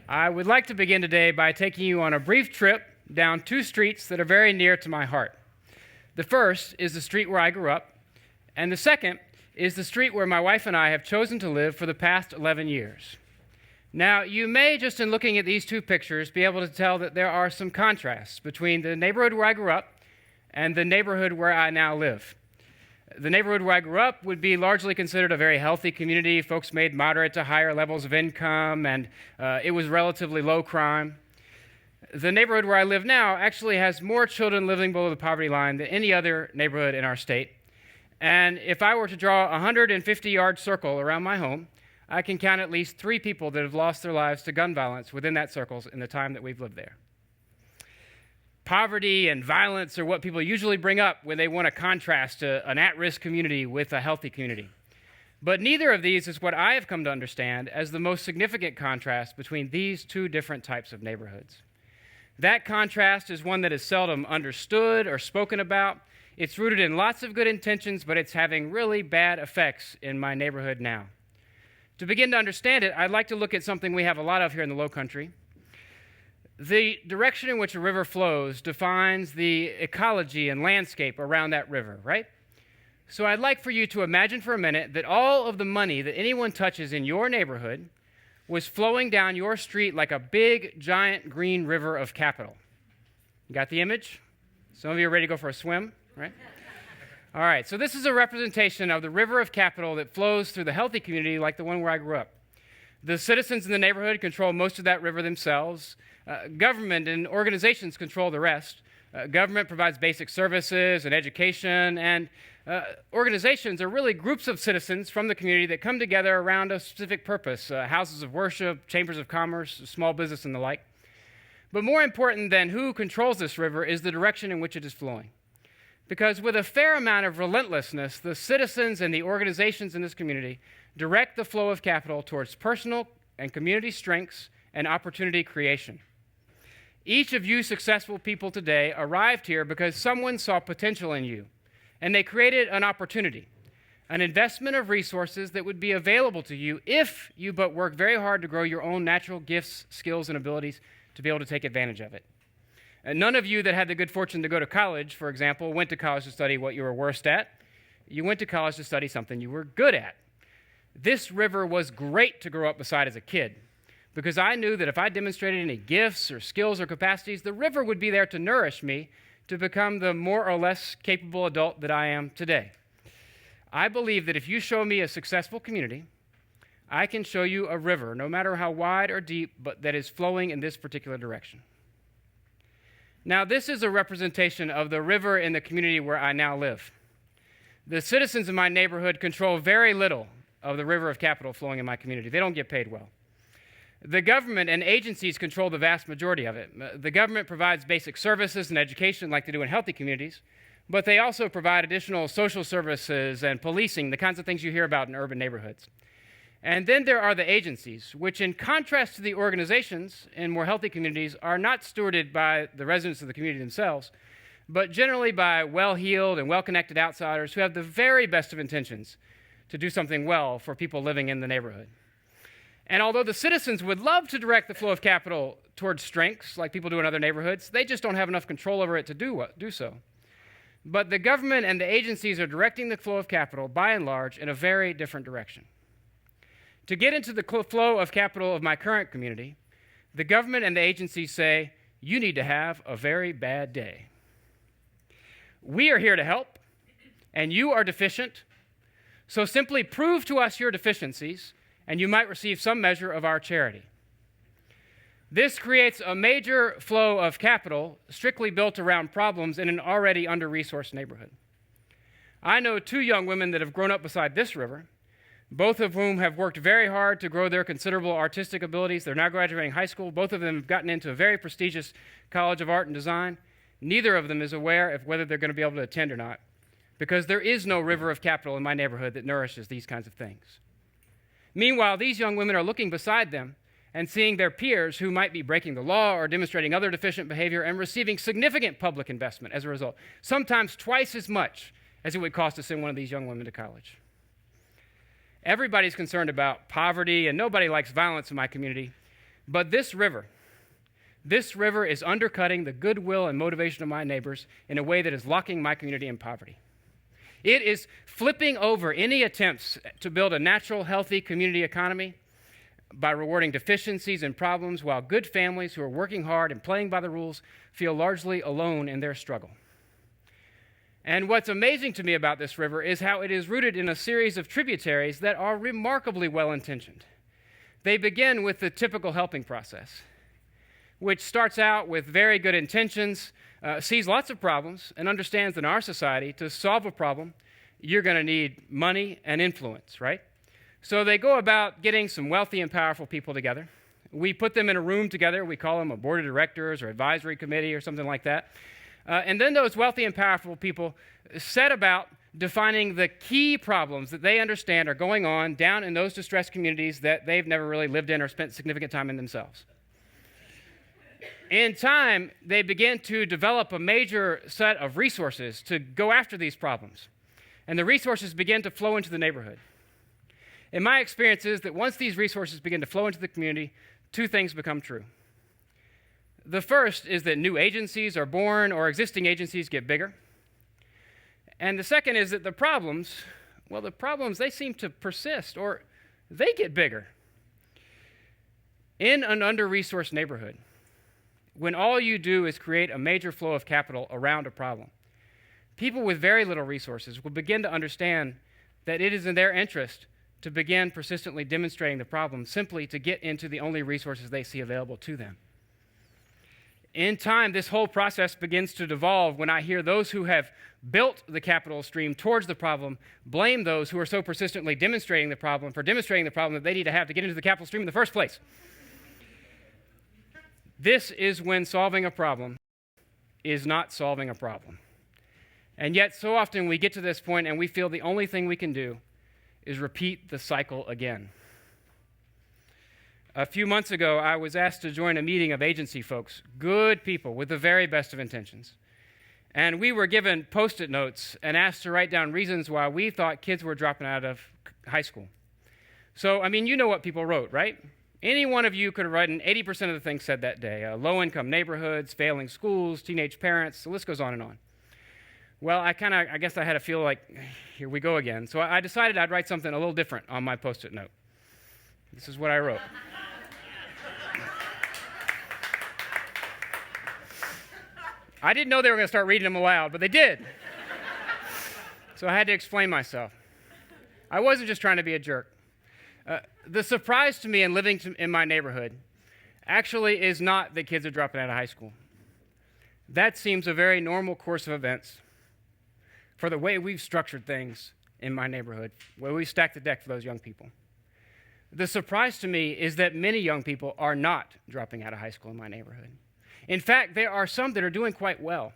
I would like to begin today by taking you on a brief trip down two streets that are very near to my heart. The first is the street where I grew up, and the second is the street where my wife and I have chosen to live for the past 11 years. Now, you may, just in looking at these two pictures, be able to tell that there are some contrasts between the neighborhood where I grew up and the neighborhood where I now live. The neighborhood where I grew up would be largely considered a very healthy community. Folks made moderate to higher levels of income, and it was relatively low crime. The neighborhood where I live now actually has more children living below the poverty line than any other neighborhood in our state. And if I were to draw a 150-yard circle around my home, I can count at least 3 people that have lost their lives to gun violence within that circle in the time that we've lived there. Poverty and violence are what people usually bring up when they want to contrast an at-risk community with a healthy community. But neither of these is what I have come to understand as the most significant contrast between these two different types of neighborhoods. That contrast is one that is seldom understood or spoken about. It's rooted in lots of good intentions, but it's having really bad effects in my neighborhood now. To begin to understand it, I'd like to look at something we have a lot of here in the Low Country. The direction in which a river flows defines the ecology and landscape around that river, right? So I'd like for you to imagine for a minute that all of the money that anyone touches in your neighborhood was flowing down your street like a big, giant green river of capital. You got the image? Some of you are ready to go for a swim, right? All right, so this is a representation of the river of capital that flows through the healthy community like the one where I grew up. The citizens in the neighborhood control most of that river themselves. Government and organizations control the rest. Government provides basic services and education, and organizations are really groups of citizens from the community that come together around a specific purpose, houses of worship, chambers of commerce, small business, and the like. But more important than who controls this river is the direction in which it is flowing. Because with a fair amount of relentlessness, the citizens and the organizations in this community direct the flow of capital towards personal and community strengths and opportunity creation. Each of you successful people today arrived here because someone saw potential in you, and they created an opportunity, an investment of resources that would be available to you if you but work very hard to grow your own natural gifts, skills, and abilities to be able to take advantage of it. And none of you that had the good fortune to go to college, for example, went to college to study what you were worst at. You went to college to study something you were good at. This river was great to grow up beside as a kid, because I knew that if I demonstrated any gifts or skills or capacities, the river would be there to nourish me to become the more or less capable adult that I am today. I believe that if you show me a successful community, I can show you a river, no matter how wide or deep, but that is flowing in this particular direction. Now, this is a representation of the river in the community where I now live. The citizens in my neighborhood control very little of the river of capital flowing in my community. They don't get paid well. The government and agencies control the vast majority of it. The government provides basic services and education like they do in healthy communities, but they also provide additional social services and policing, the kinds of things you hear about in urban neighborhoods. And then there are the agencies, which in contrast to the organizations in more healthy communities are not stewarded by the residents of the community themselves, but generally by well-heeled and well-connected outsiders who have the very best of intentions to do something well for people living in the neighborhood. And although the citizens would love to direct the flow of capital towards strengths like people do in other neighborhoods, they just don't have enough control over it to do so. But the government and the agencies are directing the flow of capital, by and large, in a very different direction. To get into the flow of capital of my current community, the government and the agencies say, you need to have a very bad day. We are here to help, and you are deficient, so simply prove to us your deficiencies, and you might receive some measure of our charity. This creates a major flow of capital strictly built around problems in an already under-resourced neighborhood. I know 2 young women that have grown up beside this river, both of whom have worked very hard to grow their considerable artistic abilities. They're now graduating high school. Both of them have gotten into a very prestigious College of Art and Design. Neither of them is aware of whether they're going to be able to attend or not, because there is no river of capital in my neighborhood that nourishes these kinds of things. Meanwhile, these young women are looking beside them and seeing their peers who might be breaking the law or demonstrating other deficient behavior and receiving significant public investment as a result, sometimes twice as much as it would cost to send one of these young women to college. Everybody's concerned about poverty, and nobody likes violence in my community. But this river is undercutting the goodwill and motivation of my neighbors in a way that is locking my community in poverty. It is flipping over any attempts to build a natural, healthy community economy by rewarding deficiencies and problems, while good families who are working hard and playing by the rules feel largely alone in their struggle. And what's amazing to me about this river is how it is rooted in a series of tributaries that are remarkably well-intentioned. They begin with the typical helping process, which starts out with very good intentions, sees lots of problems, and understands that in our society, to solve a problem, you're going to need money and influence, right? So they go about getting some wealthy and powerful people together. We put them in a room together. We call them a board of directors or advisory committee or something like that. And then those wealthy and powerful people set about defining the key problems that they understand are going on down in those distressed communities that they've never really lived in or spent significant time in themselves. In time, they begin to develop a major set of resources to go after these problems. And the resources begin to flow into the neighborhood. And my experience is that once these resources begin to flow into the community, two things become true. The first is that new agencies are born or existing agencies get bigger. And the second is that the problems, they seem to persist or they get bigger. In an under-resourced neighborhood, when all you do is create a major flow of capital around a problem, people with very little resources will begin to understand that it is in their interest to begin persistently demonstrating the problem simply to get into the only resources they see available to them. In time, this whole process begins to devolve when I hear those who have built the capital stream towards the problem blame those who are so persistently demonstrating the problem for demonstrating the problem that they need to have to get into the capital stream in the first place. This is when solving a problem is not solving a problem. And yet, so often we get to this point and we feel the only thing we can do is repeat the cycle again. A few months ago, I was asked to join a meeting of agency folks, good people with the very best of intentions. And we were given Post-it notes and asked to write down reasons why we thought kids were dropping out of high school. So, you know what people wrote, right? Any one of you could have written 80% of the things said that day. Low-income neighborhoods, failing schools, teenage parents, the list goes on and on. Well, I guess I had to feel like, here we go again. So I decided I'd write something a little different on my Post-it note. This is what I wrote. I didn't know they were going to start reading them aloud, but they did. So I had to explain myself. I wasn't just trying to be a jerk. The surprise to me in living in my neighborhood actually is not that kids are dropping out of high school. That seems a very normal course of events for the way we've structured things in my neighborhood, where we stack the deck for those young people. The surprise to me is that many young people are not dropping out of high school in my neighborhood. In fact, there are some that are doing quite well.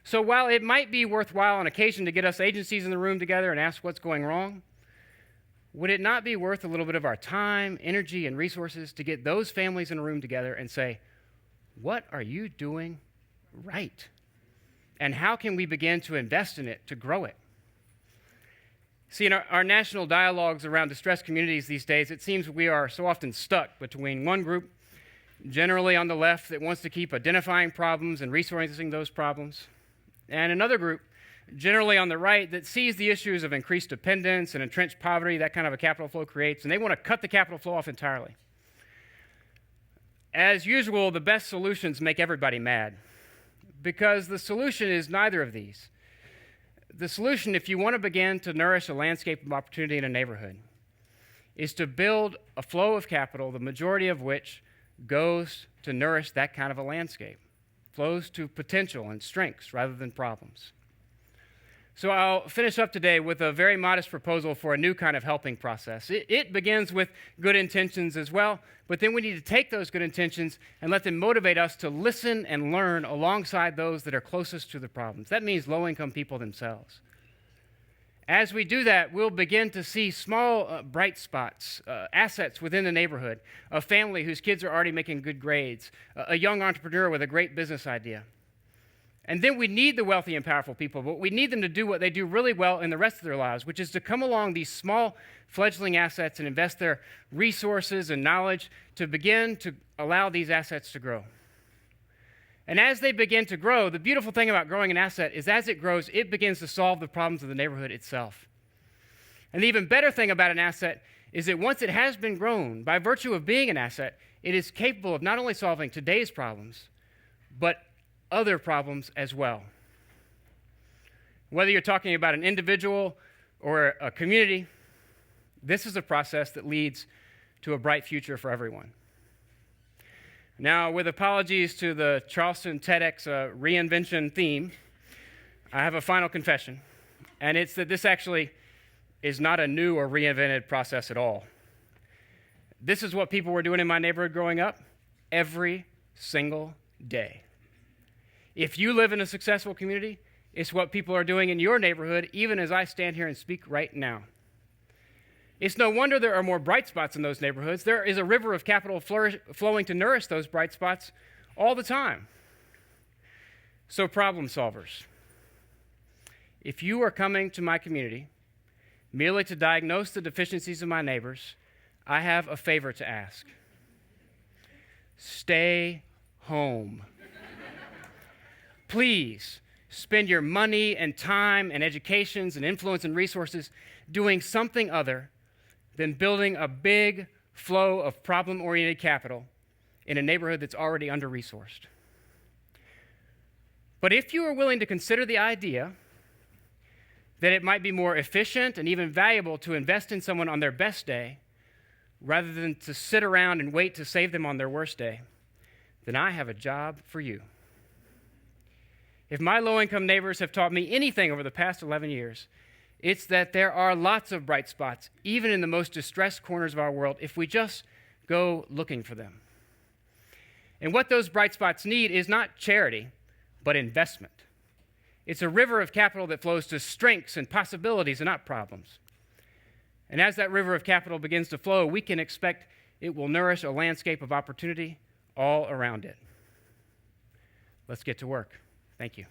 So while it might be worthwhile on occasion to get us agencies in the room together and ask what's going wrong, would it not be worth a little bit of our time, energy, and resources to get those families in a room together and say, what are you doing right? And how can we begin to invest in it, to grow it? See, in our national dialogues around distressed communities these days, it seems we are so often stuck between one group, generally on the left, that wants to keep identifying problems and resourcing those problems, and another group, generally on the right, that sees the issues of increased dependence and entrenched poverty that kind of a capital flow creates, and they want to cut the capital flow off entirely. As usual, the best solutions make everybody mad, because the solution is neither of these. The solution, if you want to begin to nourish a landscape of opportunity in a neighborhood, is to build a flow of capital, the majority of which goes to nourish that kind of a landscape, flows to potential and strengths rather than problems. So I'll finish up today with a very modest proposal for a new kind of helping process. It begins with good intentions as well, but then we need to take those good intentions and let them motivate us to listen and learn alongside those that are closest to the problems. That means low-income people themselves. As we do that, we'll begin to see small bright spots, assets within the neighborhood, a family whose kids are already making good grades, a young entrepreneur with a great business idea. And then we need the wealthy and powerful people, but we need them to do what they do really well in the rest of their lives, which is to come along these small fledgling assets and invest their resources and knowledge to begin to allow these assets to grow. And as they begin to grow, the beautiful thing about growing an asset is as it grows, it begins to solve the problems of the neighborhood itself. And the even better thing about an asset is that once it has been grown, by virtue of being an asset, it is capable of not only solving today's problems, but other problems as well. Whether you're talking about an individual or a community, this is a process that leads to a bright future for everyone. Now, with apologies to the Charleston TEDx reinvention theme, I have a final confession, and it's that this actually is not a new or reinvented process at all. This is what people were doing in my neighborhood growing up every single day. If you live in a successful community, it's what people are doing in your neighborhood, even as I stand here and speak right now. It's no wonder there are more bright spots in those neighborhoods. There is a river of capital flowing to nourish those bright spots all the time. So, problem solvers, if you are coming to my community merely to diagnose the deficiencies of my neighbors, I have a favor to ask. Stay home. Please spend your money and time and educations and influence and resources doing something other than building a big flow of problem-oriented capital in a neighborhood that's already under-resourced. But if you are willing to consider the idea that it might be more efficient and even valuable to invest in someone on their best day rather than to sit around and wait to save them on their worst day, then I have a job for you. If my low-income neighbors have taught me anything over the past 11 years, it's that there are lots of bright spots, even in the most distressed corners of our world, if we just go looking for them. And what those bright spots need is not charity, but investment. It's a river of capital that flows to strengths and possibilities and not problems. And as that river of capital begins to flow, we can expect it will nourish a landscape of opportunity all around it. Let's get to work. Thank you.